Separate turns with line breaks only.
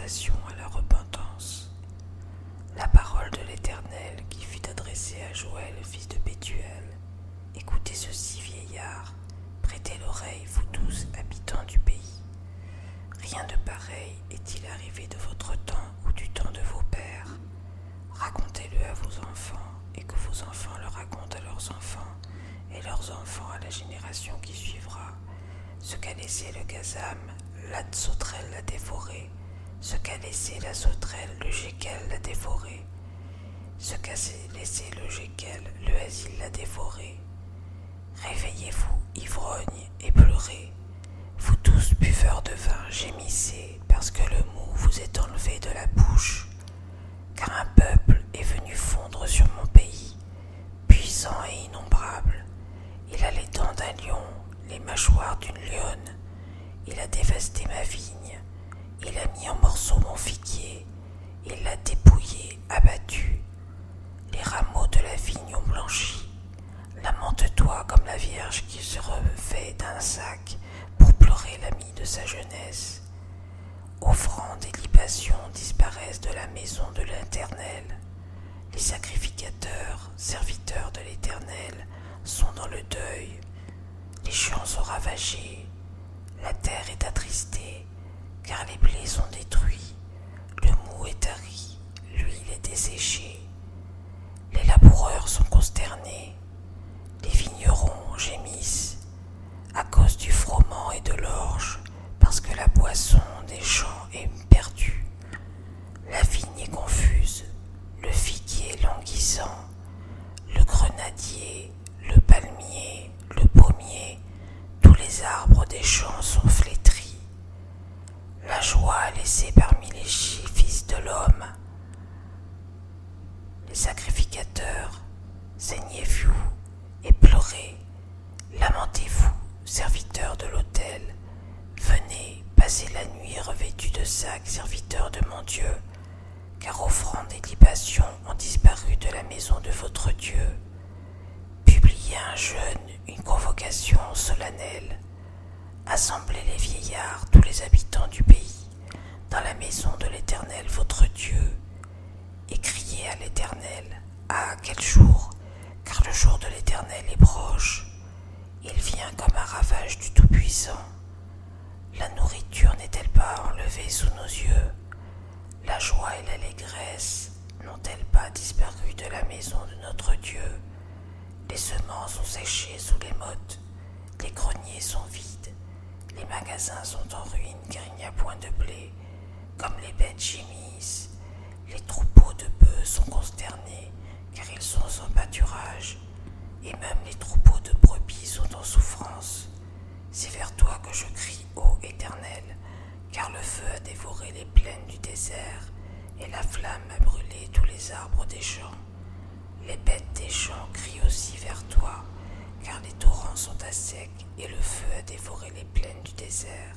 l'incitation à la repentance. La parole de l'Éternel qui fut adressée à Joël, fils de Bethuel. Écoutez ceci, vieillards, prêtez l'oreille, vous tous, habitants du pays. Rien de pareil est-il arrivé de votre temps ou du temps de vos pères. Racontez-le à vos enfants, et que vos enfants le racontent à leurs enfants, et leurs enfants à la génération qui suivra. Ce qu'a laissé le gazam, la sauterelle l'a dévoré. Ce qu'a laissé la sauterelle, le géquel l'a dévoré. Ce qu'a laissé le géquel, le asile l'a dévoré. Réveillez-vous, ivrognes, et pleurez. Vous tous, buveurs de vin, gémissez, parce que le mou vous est enlevé de la bouche. Car un peuple est venu fondre sur mon pays, puissant et innombrable. Il a les dents d'un lion, les mâchoires d'une lionne. Il a dévasté ma vigne. Il a mis en morceaux mon figuier. Il l'a dépouillé, abattu. Les rameaux de la vigne ont blanchi. Lamente-toi comme la Vierge qui se revêt d'un sac pour pleurer l'ami de sa jeunesse. Offrandes et libations disparaissent de la maison de l'Éternel. Les sacrificateurs, serviteurs de l'Éternel, sont dans le deuil. Les champs sont ravagés. La terre est attristée, car les blés sont détruits. Le mou est tari, l'huile est desséchée. Les laboureurs sont consternés. Les vignerons gémissent à cause du froment et de l'orge, parce que la boisson des champs est perdue. La vigne est confuse, le figuier languissant, le grenadier, le palmier, le pommier, tous les arbres des champs sont flétris. La joie laissée parmi les fils de l'homme. Les sacrificateurs, saignez-vous et pleurez. Lamentez-vous, serviteurs de l'autel. Venez, passez la nuit revêtus de sacs, serviteurs de mon Dieu, car offrandes et libations ont disparu de la maison de votre Dieu. Publiez un jeûne, une convocation solennelle. Assemblez les vieillards, tous les habitants du pays, dans la maison de l'Éternel votre Dieu, et criez à l'Éternel. Ah, quel jour! Car le jour de l'Éternel est proche. Il vient comme un ravage du Tout-Puissant. La nourriture n'est-elle pas enlevée sous nos yeux? La joie et l'allégresse n'ont-elles pas disparu de la maison de notre Dieu? Les semences ont séché sous les mottes, les greniers sont vides, les magasins sont en ruine car il n'y a point de blé, comme les bêtes gémissent. Les troupeaux de bœufs sont consternés car ils sont sans pâturage, et même les troupeaux de brebis sont en souffrance. C'est vers toi que je crie, ô Éternel, car le feu a dévoré les plaines du désert, et la flamme a brûlé tous les arbres des champs. Les bêtes des champs crient aussi vers toi, car les torrents sont à sec, et le feu a dévoré les plaines du désert.